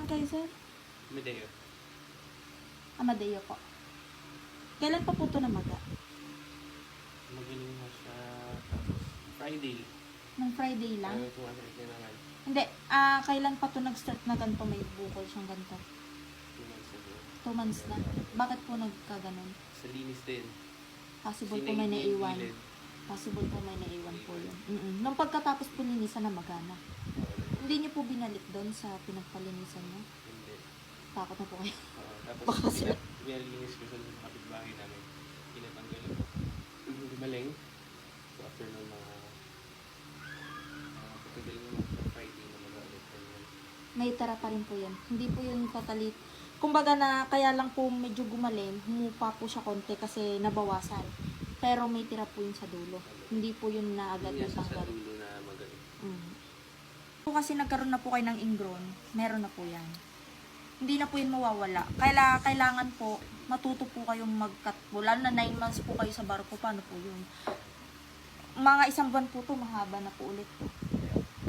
saan kayo, sir? Medeo. Amadeo po. Kailan pa po ito namaga? Magaling na siya. Tapos, Friday. Nung Friday lang? Ayaw tumasakit na naman. Hindi. Kailan pa ito nag-start na ganito? May bukol siyang ganito? 2 months ago. 2 months na. Bakit po nagkaganon? Sa linis din. Possible po may Sinaig naiwan. yung gilid. Possible po may naiwan po yun. Nung pagkatapos po linisan na magana. Hindi niyo po binalik doon sa pinagpalinisan niyo? Hindi. Takot na po kayo. Tapos, Baka sila. pinalinis ko sa kapitbahay namin. Pinatanggal ko. Gumaling. So, after nung mga pagkagal mo ng Friday na mag-ulit. May tara pa rin po yan. Hindi po yun totally. Kumbaga na kaya lang po medyo gumaling, humupa po siya konti kasi nabawasan. Pero may tira po yun sa dulo. Hindi po yun na agad Hindi na niya sa tanggal. dulo na magaling. Po kasi nagkaroon na po kayo ng ingrown, meron na po yan. Hindi na po yun mawawala. Kailangan po, matuto po kayong mag-cut po. Lalo na 9 months po kayo sa barko, paano po yun? Mga 1 buwan po to mahaba na po ulit po.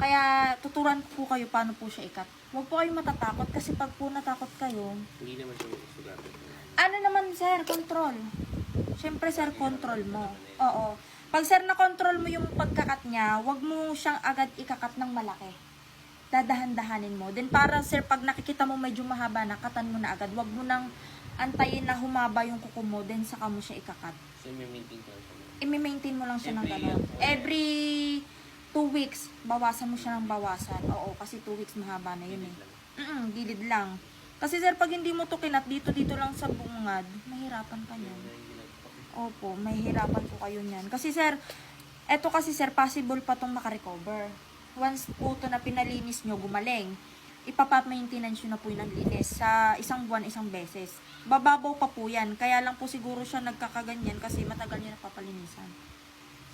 Kaya tuturuan po kayo paano po siya i-cut. Huwag po kayong matatakot kasi pag po natakot kayo, Hindi naman siya susugatin. ano naman sir, control. Siyempre sir, control mo. Oo. Pag sir na-control mo yung pagkakat niya, huwag mo siyang agad ikakat ng malaki. Dadahan-dahanin mo. Then para sir, pag nakikita mo medyo mahaba na, katan mo na agad. Huwag mo nang antayin na humaba yung kuko mo, then saka mo siya ikakat. So, may maintain ko siya. I-maintain mo lang siya ng gano'n. Every 2 weeks, bawasan mo siya ng bawasan. Oo, kasi 2 weeks mahaba na yun eh. Gilid lang. Kasi sir, pag hindi mo to kinat dito lang sa bungad, mahirapan ka niyan. Opo, mahihirapan po kayo niyan. Kasi sir, eto kasi sir, possible pa tong makarecover. Once po to na pinalinis nyo, gumaling, ipapa-maintenance nyo na po yun ang linis sa 1 buwan, 1 beses. Bababaw pa po yan. Kaya lang po siguro siya nagkakaganyan kasi matagal nyo napapalinisan.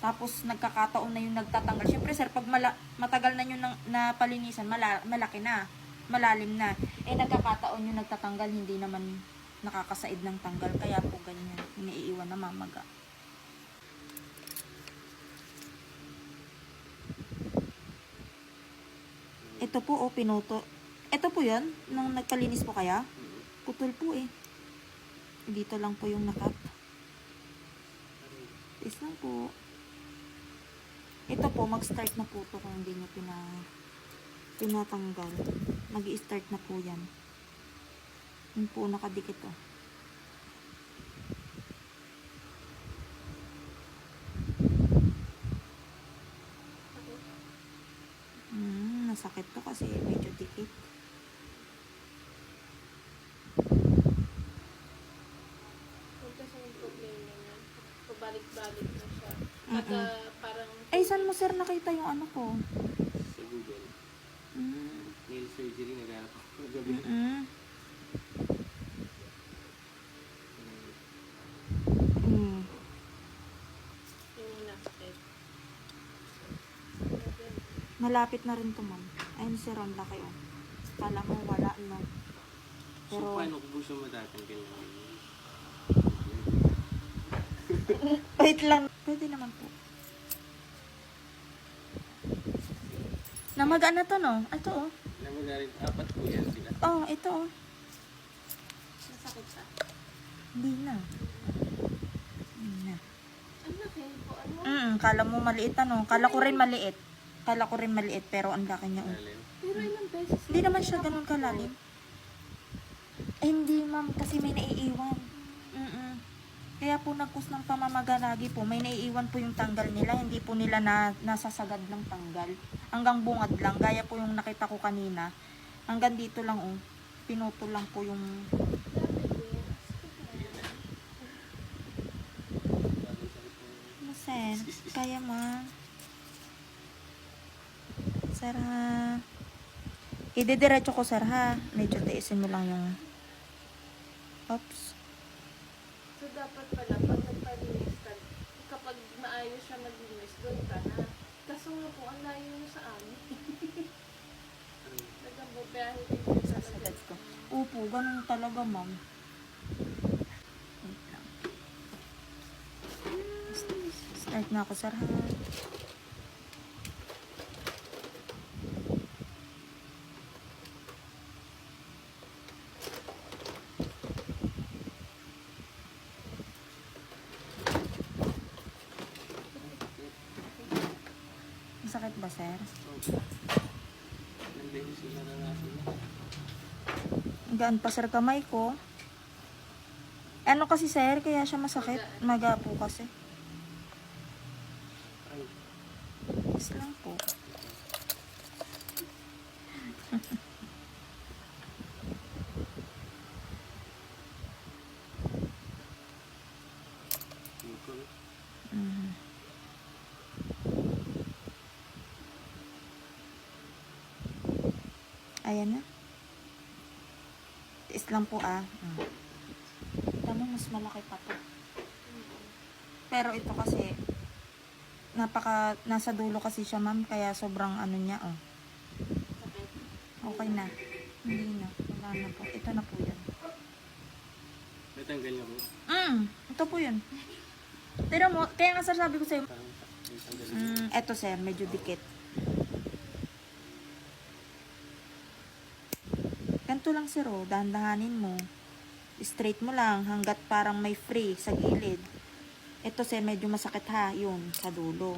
Tapos nagkakataon na yung nagtatanggal. Siyempre sir, pag matagal na nyo napalinisan, malaki na, malalim na. Nagkakataon yung nagtatanggal, hindi naman nakakasaid ng tanggal. Kaya po ganyan, iniiwan na mamaga. Ito po, pinuto. Ito po yan, nung nagpalinis po kaya. Putol po eh. Dito lang po yung nakat. Is lang po. Ito po, mag-start na po ito kung hindi nyo pinatanggal. Mag-i-start na po yan. Yun po, nakadikit oh. Nasakit to kasi medyo dikit. Huwag kasi yung problema niya. Pabalik-balik na siya. At parang... Ay, saan mo sir nakita yung ano ko? Sa Google. Nail surgery, naghanap ako. Gabi. Yung nasakit. Malapit na rin to ma'am. Ayun sir, ang laki oh. Kala mo wala no. Pero... So, paano ko po siya matatanggal? Wait lang. Pwede naman po. Namaga na to no? Ito oh. Namagaling, 4 po yan sila. Oh, ito oh. Nasakit siya. Hindi na. Hindi na. Ang laki po. Ano? Kala mo maliit ano? Kala ko rin maliit. Kala ko rin maliit pero ang laki niya oh. Lalim. Pero ilang beses. Hindi naman siya ganun kalalim. Hindi ma'am, kasi may naiiwan. Kaya po nagkus ng pamamaga lagi po, may naiiwan po yung tanggal nila, hindi po nila nasasagad ng tanggal. Hanggang bungad lang, gaya po yung nakita ko kanina. Hanggang dito lang oh, pinutol lang po yung... Ano sir? Kaya mo? Sir ha? Idediretso ko sir ha? Medyo tiisin mo lang yung... Oops. So, dapat pala, pag nagpalinis ka, kapag maayos siya maglinis, doon ka na. Kaso nga po, ang layo mo sa amin. Nagkabubiyahe din po sa Sasagad ko. Opo, ganun talaga ma'am. Wait lang. Start na ako sir ha? Masakit ba, sir? So, ilang beses yung naranasan na. Gaan pa, sir, kamay ko. Ano kasi, sir, kaya siya masakit? Maga po kasi. Ay, Is lang po. bukol. Mhm. Ayan na. Tiis lang po, ah. Tama, mas malaki pa to. Pero ito kasi, nasa dulo kasi siya, ma'am, kaya sobrang ano niya, oh. Sakit. Okay na. Hindi na. Wala na po. Ito na po yun. Natanggal niya po. Ito po yun. Tira mo, kaya nga sir, sabi ko sa'yo, Parang natanggal niya. eto sir, medyo dikit. Ganito lang sir, oh. Dahan-dahanin mo. Straight mo lang hanggat parang may free sa gilid. Ito sir, medyo masakit ha. Yun, sa dulo.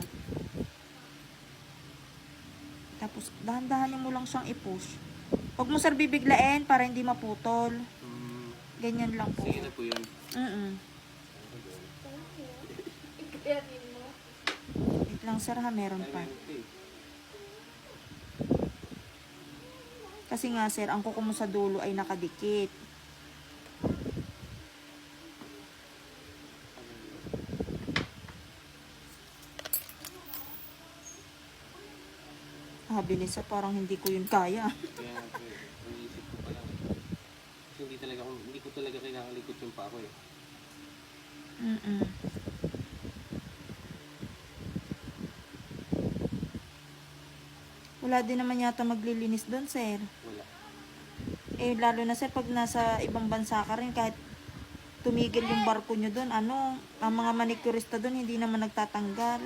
Tapos, dahan-dahanin mo lang siyang i-push. Huwag mo sir bibiglain para hindi maputol. Ganyan lang po. Sige na po yun. Ikayanin mo. Wait lang sir ha, meron Ay, pa. meron pa eh. Kasi nga sir, ang kuko mo sa dulo ay nakadikit. Sabi ni sir, parang hindi ko yun kaya. Kaya nga po eh. Iniisip ko pa lang. Kasi hindi ko talaga kinakalikot yung pa ako eh. Wala din naman yata maglilinis doon sir. Wala. Eh, lalo na sir, pag nasa ibang bansa ka rin, kahit tumigil yung barko nyo doon, ano, ang mga manicurista doon, hindi naman nagtatanggal.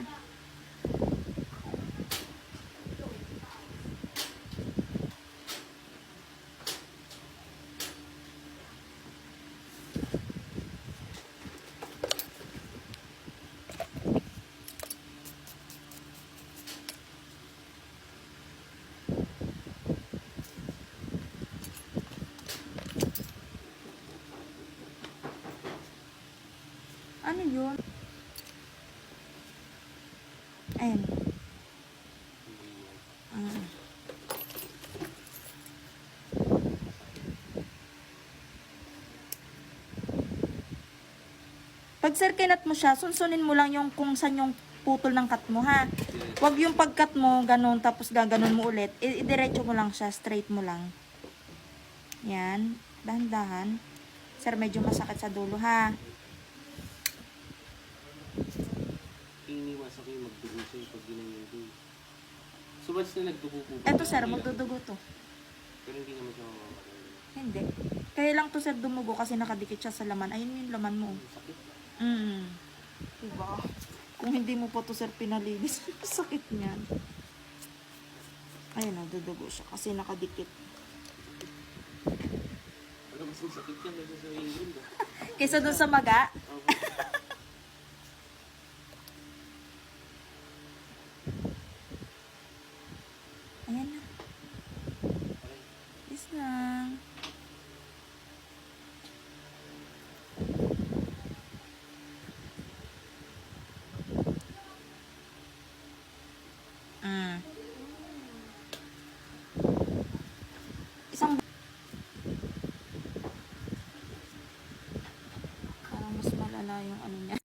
Ano yun? Ayun. Ah. Pag sir kinat mo siya, sunsunin mo lang yung kung saan yung putol ng cut mo ha. Huwag yung pagkat mo, ganun, tapos gaganon mo ulit. Idiretso mo lang siya, straight mo lang. Yan. Dahan-dahan. Sir, medyo masakit sa dulo ha. Iniwasan ko yung magdugo sa'yo pag ginanyan ko eh. So, once na nagdugo po ba? Eto sir, hindi lang- magdudugo to. Pero hindi naman siya mamamatay. Hindi. Kaya lang to sir dumugo kasi nakadikit siya sa laman. Ayun yung laman mo. Sakit. Diba? Kung hindi mo pa to sir pinalinis, sakit niyan. Ayun o, dudugo siya kasi nakadikit. Pero mas masakit yan kasi sa ingin ba? Kaysa dun sa maga, ayan na. Is lang. Isang parang mas malala yung ano niya.